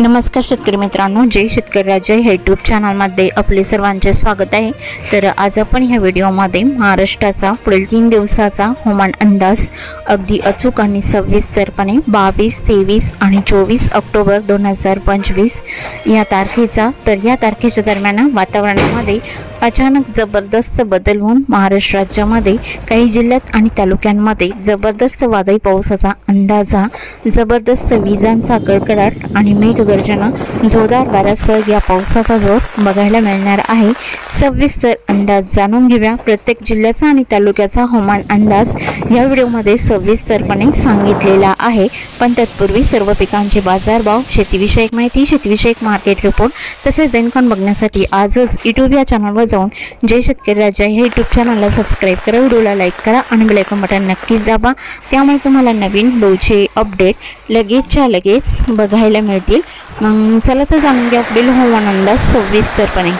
नमस्कार शेतकरी मित्रांनो, जय शेतकरी राजा या यूट्यूब चॅनलमध्ये आपले सर्वांचे स्वागत आहे। तर आज आपण ह्या व्हिडिओमध्ये महाराष्ट्राचा पुढील 3 दिवसाचा हवामान अंदाज अगदी अचूक आणि सविस्तरपणे 22, 23 आणि 24 ऑक्टोबर 2025 या तारखेचा या तारखेच्या दरम्यान वातावरणामध्ये अचानक जबरदस्त बदल होऊन महाराष्ट्र राज्यामध्ये काही जिल्ह्यात आणि तालुक्यांमध्ये जबरदस्त वादळी पावसाचा अंदाजा, जबरदस्त विजांचा कडकडाट आणि मेघगर्जना, जोरदार वाऱ्यासह या पावसाचा जोर बघायला मिळणार आहे। सविस्तर अंदाज जाणून घेऊया। प्रत्येक जिल्ह्याचा आणि तालुक्याचा हवामान अंदाज या व्हिडिओमध्ये सविस्तरपणे सांगितलेला आहे। पण तत्पूर्वी सर्व पिकांचे बाजारभाव, शेतीविषयक माहिती, शेतीविषयक मार्केट रिपोर्ट तसेच दैनंदिन बघण्यासाठी आजच यूट्यूब या चॅनलवर जाऊन जय शेतकरी राजा हे यूट्यूब चॅनलला सबस्क्राइब करा, व्हिडिओला लाईक करा आणि बेल आयकॉन बटन नक्कीच दाबा। त्यामुळे तुम्हाला नवीन व्हिडिओचे अपडेट लगेचच्या लगेच बघायला मिळतील। मग चला तर जाणून घ्या पुढील हवामान अंदाज सविस्तरपणे।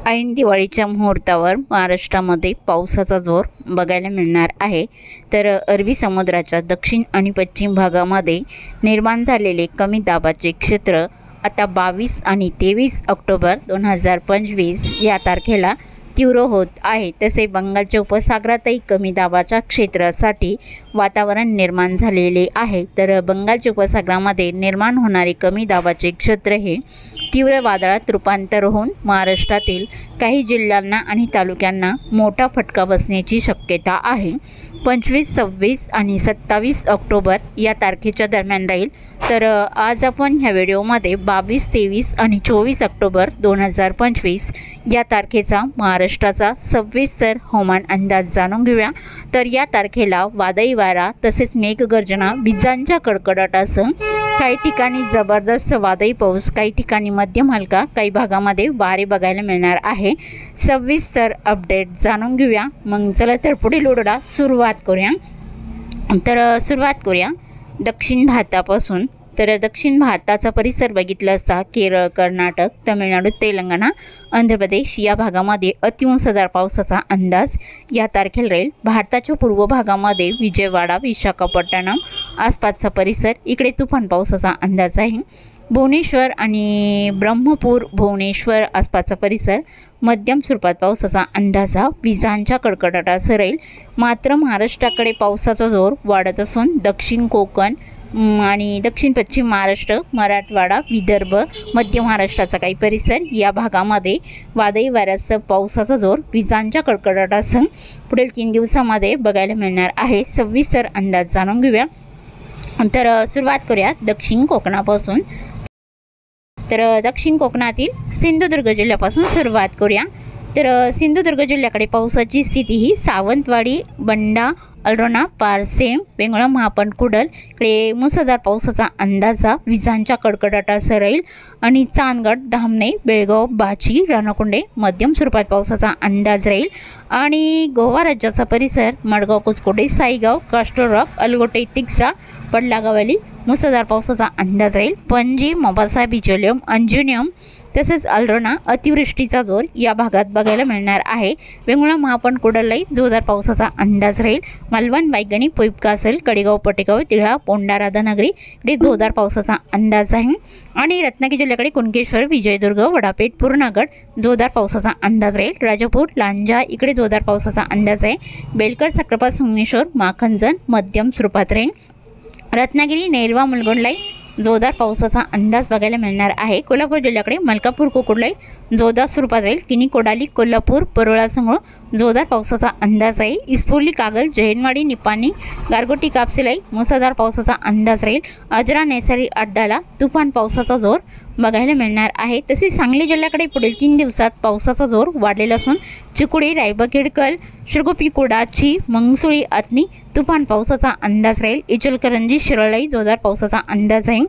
ऐन दिवाळीच्या मुहूर्तावर महाराष्ट्रामध्ये पावसाचा जोर बघायला मिळणार आहे। तर अरबी समुद्राच्या दक्षिण आणि पश्चिम भागामध्ये निर्माण झालेले कमी दाबाचे क्षेत्र आता 22 आणि 23 ऑक्टोबर 2025 या तारखेला तीव्र होत आहे। तसे बंगालच्या उपसागरातही कमी दाबाच्या क्षेत्रासाठी वातावरण निर्माण झालेले आहे। तर बंगालच्या उपसागरामध्ये निर्माण होणारे कमी दाबाचे क्षेत्र हे तीव्र वादळात रूपांतर होऊन महाराष्ट्रातील काही जिल्ह्यांना आणि तालुक्यांना मोठा फटका बसण्याची शक्यता आहे। 25, 26 आणि 27 ऑक्टोबर या तारखेच्या दरम्यान राहील। तर आज आपण ह्या व्हिडिओमध्ये 22, 23 आणि 24 ऑक्टोबर 2025 या तारखेचा महाराष्ट्राचा सविस्तर हवामान अंदाज जाणून घेऊया। तर या तारखेला वादळी वारा तसेच मेघगर्जना, विजांच्या कडकडाटासह काही ठिकाणी जबरदस्त वादळी पाऊस, काही ठिकाणी मध्यम हलका, काही भागामध्ये वारे बघायला मिळणार आहे। सविस्तर अपडेट जाणून घेऊया। मग चला तर पुढील व्हिडिओला सुरुवात करूया। सुरुवात करूया दक्षिण भारतापासून। तर दक्षिण भारताचा परिसर बघितला असता केरळ, कर्नाटक, तामिळनाडू, तेलंगणा, आंध्र प्रदेश या भागामध्ये अतिमुसळधार पावसाचा अंदाज या तारखेला राहील। भारताच्या पूर्व भागामध्ये विजयवाडा, विशाखापट्टणम आसपासचा परिसर इकडे तुफान पावसाचा अंदाज आहे। भुवनेश्वर आणि ब्रह्मपूर, भुवनेश्वर आसपासचा परिसर मध्यम स्वरूपात पावसाचा अंदाजा, विजांच्या कडकडाटासह राहील। मात्र महाराष्ट्राकडे पावसाचा जोर वाढत असून दक्षिण कोकण आणि दक्षिण पश्चिम महाराष्ट्र, मराठवाडा, विदर्भ, मध्य महाराष्ट्राचा काही परिसर या भागामध्ये वादळी वाऱ्यासह पावसाचा जोर, विजांच्या कडकडाटासह पुढील 3 दिवसामध्ये बघायला मिळणार आहे। सविस्तर अंदाज जाणून घेऊया। तर सुरुवात करूया दक्षिण कोकणापासून। तर दक्षिण कोकणातील सिंधुदुर्ग जिल्ह्यापासून सुरुवात करूया। तर सिंधुदुर्ग जिल्ह्याकडे पावसाची स्थिती ही सावंतवाडी, बंडा, अल्रोना, पारसेम, वेंगुर्ला, महापण, कुडल इकडे मुसळधार पावसाचा अंदाजा, विजांच्या कडकडाटासह राहील। आणि चांदगड, धामणे, बेळगाव, बाची, राणाकुंडे मध्यम स्वरूपात पावसाचा अंदाज राहील। आणि गोवा राज्याचा परिसर मडगाव, कुचकोटे, साईगाव, कास्टोरॉक, अलगोटे, तिक्सा, पडलागावली मुसळधार पावसाचा अंदाज राहील। पणजी, मोबासा, बिचोलियम, अंजुनियम तसेच अल्रोना अतिवृष्टीचा जोर या भागात बघायला मिळणार आहे। वेंगुर्ला, महापण, कुडलही जोरदार पावसाचा अंदाज राहील। मालवण, बायगणी, पोईपकासल, कडेगाव, पटेगाव, तिळा, पोंडा, राधानगरी इकडे जोरदार पावसाचा अंदाज आहे। आणि रत्नागिरी जिल्ह्याकडे कुणकेश्वर, विजयदुर्ग, वडापेठ, पूर्णगड जोरदार पावसाचा अंदाज राहील। राजापूर, लांजा इकडे जोरदार पावसाचा अंदाज आहे। बेलकर, सक्रापात, संगमेश्वर, माखनजन मध्यम स्वरूपात राहील। रत्नागिरी, नेरवा, मुलगुंडलाई जोरदार पावसाचा अंदाज बघायला मिळणार आहे। कोल्हापूर जिल्ह्याकडे मलकापूर, कुकुडलाई जोरदार स्वरूपात राहील। किनी, कोडाली, कोल्हापूर, परोळा संघ जोरदार पावसाचा अंदाज आहे। इस्पोली, कागल, जैनवाडी, निपाणी, गारगोटी, कापसेलाई मुसळधार पावसाचा अंदाज राहील। आजरा, नेसारी, अड्डाला तुफान पावसाचा जोर बघायला मिळणार आहे। तसेच सांगली जिल्ह्याकडे पुढील 3 दिवसात पावसाचा जोर वाढलेला असून चिकोडी, रायबा, खिडकल, शिरगोपी, कोडाची, मंगसुळी, आतनी तुफान पावसाचा अंदाज राहील। इचलकरंजी, शिरोळी जोरदार पावसाचा अंदाज आहे।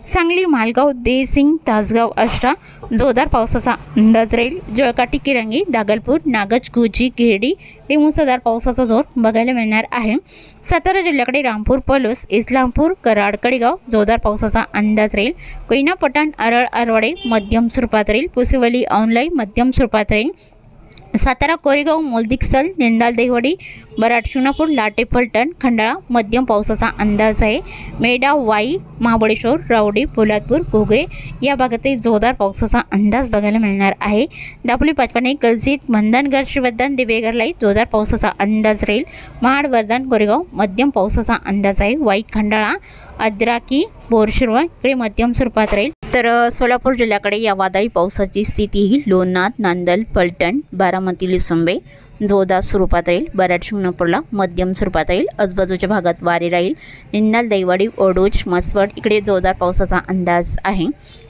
सांगली, मालगाव, देसिंग, तासगाव, आष्टा जोरदार पावसाचा अंदाज राहील। जळकाटी, किरंगी, दागलपूर, नागज, गुजी, गिरडी मुसळधार पावसाचा जोर बघायला मिळणार आहे। सातारा जिल्ह्याकडे रामपूर, पलूस, इस्लामपूर, कराड, कडेगाव जोरदार पावसाचा अंदाज राहील। कोयना, पठाण, अरळ, आरवाडे मध्यम स्वरूपात राहील। पुसेवली, औंधलाई मध्यम स्वरूपात राहील। सातारा कोरेगाव मोलदिकसल नेंदाल देवडी बराड शिवनापूर लाटे फलटण खंडाळा मध्यम पावसाचा अंदाज आहे। मेढा वाई महाबळेश्वर रावडी पोलादपूर घोगरे या भागातही जोरदार पावसाचा अंदाज बघायला मिळणार आहे। दापोली पाचपाने कलसीत मंधनगड श्रीवर्धन दिवेगरलाही जोरदार पावसाचा अंदाज राहील। महाड वर्धन कोरेगाव मध्यम पावसाचा अंदाज आहे। वाई खंडाळा अद्राकी बोरशिरवा इकडे मध्यम स्वरूपात राहील। तर सोलापूर जिल्ह्याकडे या वादळी पावसाची स्थिती लोणार नांदल फलटण बारामती लिसुंबे जोरदार स्वरूपात राहील। बराड शिंगणापूरला मध्यम स्वरूपात राहील। आजूबाजूच्या भागात वारे राहील। निंदाल दैवाडी ओडोज मसवड इकडे जोरदार पावसाचा अंदाज आहे।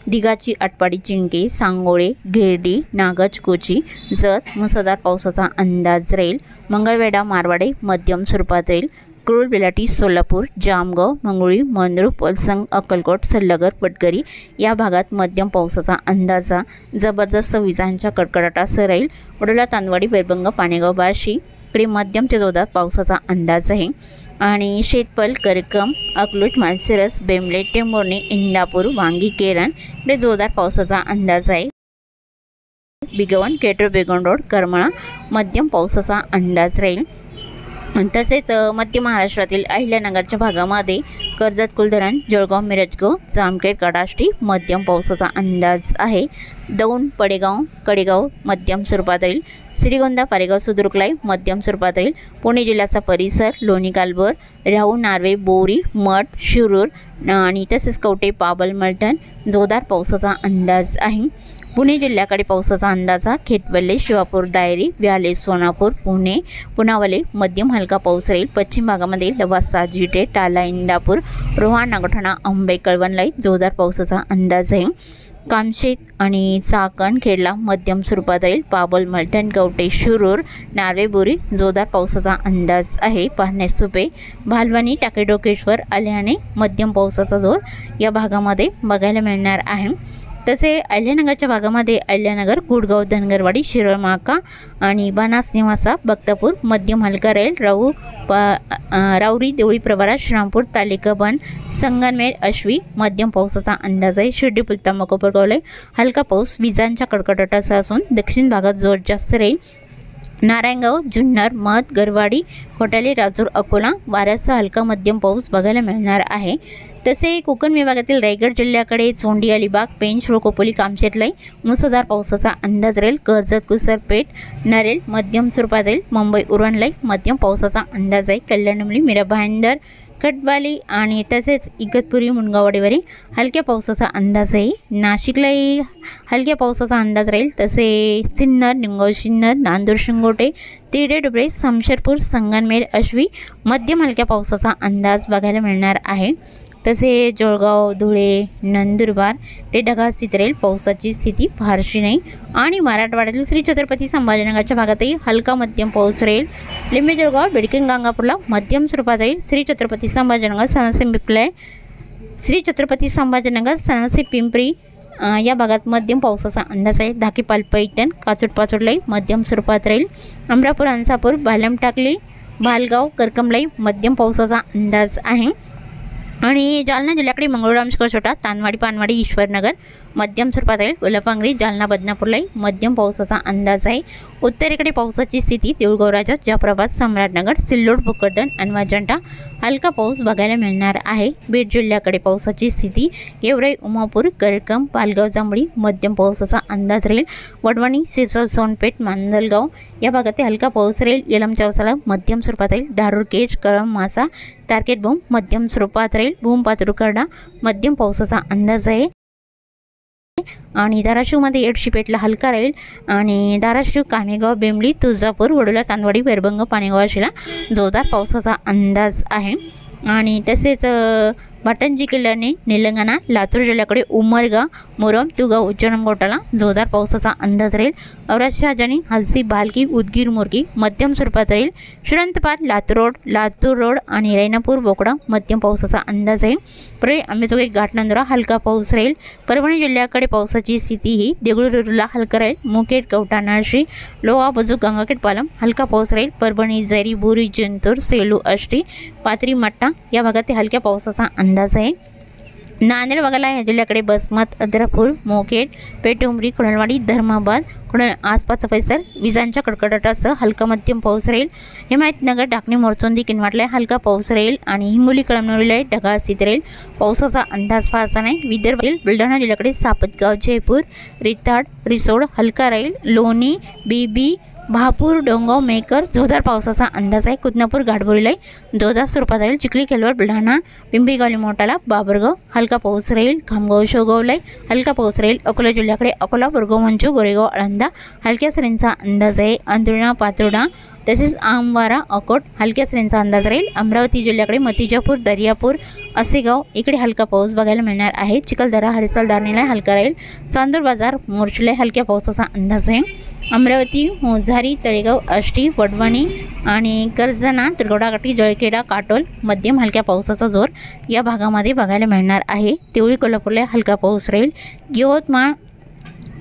दिघाची आटपाडी चिंके सांगोळे घेरडी नागज कोची जत मुसळधार पावसाचा अंदाज राहील। मंगळवेढा मारवाडे मध्यम स्वरूपात राहील। क्रूळ बेलाटी सोलापूर जामगाव मंगळी मंद्रुप पलसंग अक्कलकोट सल्लागर पटगरी या भागात मध्यम पावसाचा अंदाजा जबरदस्त विजांच्या कडकडाटासह राहील। वडोला तांदवाडी बैरबंग पाणेगाव बार्शी इकडे मध्यम ते जोरदार पावसाचा अंदाज आहे। आणि शेतपल करकम अकलूट माळशिरस बेंबले टेंभुर्णी इंदापूर वांगी केरन इकडे जोरदार पावसाचा अंदाज आहे। बिगवन केटर बेगन रोड करमाळा मध्यम पावसाचा अंदाज राहील। तसेच मध्य महाराष्ट्रातील अहिल्यानगरच्या भागामध्ये कर्जत कुलधरण जळगाव मिरजगाव जामखेड कडाष्टी मध्यम पावसाचा अंदाज आहे। दौंड पडेगाव कडेगाव मध्यम स्वरूपात राहील। श्रीगोंदा पारेगाव सुद्रुकलाई मध्यम स्वरूपात राहील। पुणे जिल्ह्याचा परिसर लोणी कालभोर राहू नार्वे बोरी मठ शिरूर आणि तसेच कवटे पाबल मलटण जोरदार पावसाचा अंदाज आहे। पुणे जिल्ह्याकडे पावसाचा अंदाजा खेटवल्ले शिवापूर दायरी व्याले सोनापूर पुणे पुनावले मध्यम हलका पाऊस राहील। पश्चिम भागामध्ये लवासा जिटे टाला इंदापूर रोहा नागठाणा अंबे कळवणलाई जोरदार पावसाचा अंदाज आहे। कामशेत आणि चाकण खेडला मध्यम स्वरूपात राहील। पाबल मलटण कवटे शिरूर नार्वेबोरी जोरदार पावसाचा अंदाज आहे। पाहण्यास सुपे भालवानी टाकेडोकेश्वर आल्याने मध्यम पावसाचा जोर या भागामध्ये बघायला मिळणार आहे। तसे अहिल्यानगरच्या भागामध्ये अहिल्यानगर गुडगाव धनगरवाडी शिरोळ माका आणि बानास निवासा बक्तापूर मध्यम हलका राहील। राऊरी देवळी प्रवरा श्रीरामपूर तालिका बन संगनमेर अश्वी मध्यम पावसाचा अंदाज आहे। शिर्डी पुलतांबा कोपरगावला हलका पाऊस विजांच्या कडकडाटासह असून दक्षिण भागात जोर जास्त राहील। नारायणगाव जुन्नर मध गरवाडी खोटाले राजूर अकोला वाऱ्यासह हलका मध्यम पाऊस बघायला मिळणार आहे। तसे कोकण विभागातील रायगड जिल्ह्याकडे चोंडी अलिबाग पेंच रोकोपोली कामशेतलाई मुसळधार पावसाचा अंदाज राहील। कर्जत कुसरपेठ नरेल मध्यम स्वरूपात राहील। मुंबई उरणलाई मध्यम पावसाचा अंदाज आहे। कल्याणमुली मीरा भाईंदर कटबाली आणि तसेच इगतपुरी मुनगावडेवरी हलक्या पावसाचा अंदाज आहे। नाशिकलाही हलक्या पावसाचा अंदाज राहील। तसे सिन्नर निमगाव सिन्नर नांदूर शिंगोटे तिरडे डुबळे समशेरपूर संगनमेर अश्वी मध्यम हलक्या पावसाचा अंदाज बघायला मिळणार आहे। तसे जळगाव धुळे नंदुरबार ते ढगाळ स्थिती राहील। पावसाची स्थिती फारशी नाही। आणि मराठवाड्यातील श्री छत्रपती संभाजीनगरच्या भागातही हलका मध्यम पाऊस राहील। लिंबे जळगाव बेडकिंग गांगापूरला मध्यम स्वरूपात राहील। श्री छत्रपती संभाजीनगर सनसे पिंपरी या भागात मध्यम पावसाचा अंदाज आहे। धाकीपाल पैठण काचोट पाचोडलाई मध्यम स्वरूपात राहील। अमरापूर अंसापूर बालम टाकली भालगाव करकमलाई मध्यम पावसाचा अंदाज आहे। आणि जालना जिल्ह्याकडे मंगळूराम छोटा तानवाडी पानवाडी ईश्वरनगर मध्यम स्वरूपात राहील। गोलापांगरी जालना बदनापूरलाही मध्यम पावसाचा अंदाज आहे। उत्तरेकडे पावसाची स्थिती देऊळगाव राजा जाफराबाद सम्राटनगर सिल्लोड भोकरदन आणि अजंठा हलका पाऊस बघायला मिळणार आहे। बीड जिल्ह्याकडे पावसाची स्थिती गेवराई उमापूर करकम पालगाव जांभळी मध्यम पावसाचा अंदाज राहील। वडवणी सिरसोल सोनपेठ मांदलगाव या भागात हलका पाऊस राहील। येलम चौसाला मध्यम स्वरूपात राहील। धारूर केज कळम मासा तारकेट बोम मध्यम स्वरूपात राहील। भूम पातुरकरडा मध्यम पावसाचा अंदाज आहे। आणि धाराशिवमध्ये एडशीपेठला हलका राहील। आणि धाराशिव कामेगाव बेंबली तुळजापूर वडोला तांदवाडी बैरबंग पाणेगाव अशीला जोरदार पावसाचा अंदाज आहे। आणि तसेच भाटंजी किल्ल्याने निलंगणा लातूर जिल्ह्याकडे उमरगा मोरम तुगाव उज्जैन गोटाला जोरदार पावसाचा अंदाज राहील। औरत शहाजानी हलसी भालकी उदगीर मोरगी मध्यम स्वरूपात राहील। श्रीरंतपार लातूर रोड आणि रैनापूर बोकडा मध्यम पावसाचा अंदाज आहे। परळी आंबेजोगाई घाटनंदुरा हलका पाऊस राहील। परभणी जिल्ह्याकडे पावसाची स्थिती ही देगलूरला हलका राहील। मुखेड कवठा नाळशी लोहा बुजुक गंगाखेड पालम हलका पाऊस राहील। परभणी जरी बोरी जिंतूर सेलू आष्टी पाथरी मट्टा या भागात हलक्या पावसाचा अंदाज आहे। नांदेड वगळा या जिल्ह्याकडे बसमत, अद्रापूर, मोखेड, पेठउमरी, कुणालवाडी, धर्माबाद, आसपासचा परिसर विजांच्या कडकडाटासह हलका मध्यम पाऊस राहील. हिमायतनगर, डाकणी, मोरचोंदी, किनवाटला हलका पाऊस राहील आणि हिंगोली, कळमनुरीला ढगाळ स्थिती राहील. पावसाचा अंदाज फारसा नाही. विदर्भातील बुलढाणा जिल्ह्याकडे सापतगाव, जयपूर, रिताड, रिसोड हलका राहील. लोणी, बीबी, भापूर, डोंगाव, मेकर जोरदार पावसाचा अंदाज आहे. कुदनापूर, घाटबोरीला जोरदार स्वरूपात राहील. चिखली, केलवड, बुलढाणा, पिंपरीगावली, मोठाला, बाबरगाव हलका पाऊस राहील. खामगाव, शेवगावला हलका पाऊस राहील. अकोला जिल्ह्याकडे अकोला, बोरगाव, मंचू, गोरेगाव, आळंदा हलक्या सरींचा अंदाज आहे. अंतुर्णा, पातुर्डा तसेच आमवारा, अकोट हलक्या सरींचा अंदाज राहील. अमरावती जिल्ह्याकडे मतिजापूर, दर्यापूर, असेगाव इकडे हलका पाऊस बघायला मिळणार आहे. चिखलदरा, हरिसाल, दारणीला हलका राहील. चांदूर बाजार, मोर्चला हलक्या पावसाचा अंदाज आहे. अमरावती, मोझारी, तळेगाव, आष्टी, वडवणी आणि कर्जना, तुरगोडाकाठी, जळखेडा, काटोल मध्यम हलक्या पावसाचा जोर या भागामध्ये बघायला मिळणार आहे. तेवळी, कोल्हापूरला हलका पाऊस राहील. यवतमाळ,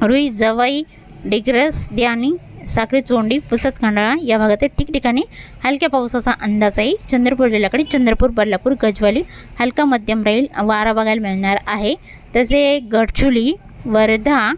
रुई, जवाई, डिग्रस, द्यानी, साखरी, चोंडी, पुसद, खंडाळा या भागात ठिकठिकाणी हलक्या पावसाचा अंदाज आहे. चंद्रपूर जिल्ह्याकडे चंद्रपूर, बल्लापूर, गजवाली हलका मध्यम राहील. वारा बघायला मिळणार आहे. तसे गडचुली, वर्धा,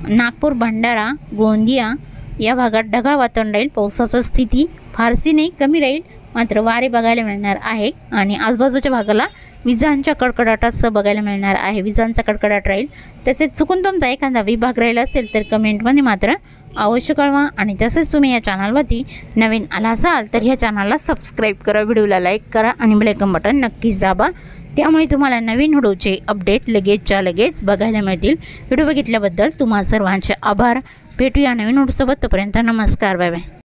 नागपूर, भंडारा, गोंदिया या भागात ढगाळ वातावरण राहील. पावसाची स्थिती फारसी नाही, कमी राहील. मात्र वारे बघायला मिळणार आहे आणि आजूबाजूच्या भागाला विजांच्या कडकडाटासह बघायला मिळणार आहे. विजांचा कडकडाट राहील. तसेच चुकून तुमचा एखादा विभाग राहिला असेल तर कमेंटमध्ये मात्र अवश्य कळवा. आणि तसेच तुम्ही या चॅनलवरती नवीन आला असाल तर ह्या चॅनलला सबस्क्राईब करा, व्हिडिओला लाईक करा आणि बेल आयकॉन बटन नक्कीच दाबा. त्यामुळे तुम्हाला नवीन व्हिडिओचे अपडेट लगेचच्या लगेच बघायला मिळतील. व्हिडिओ बघितल्याबद्दल तुम्हा सर्वांचे आभार. भेटूया नवीन व्हिडिओसोबत. तोपर्यंत नमस्कार, बाय बाय.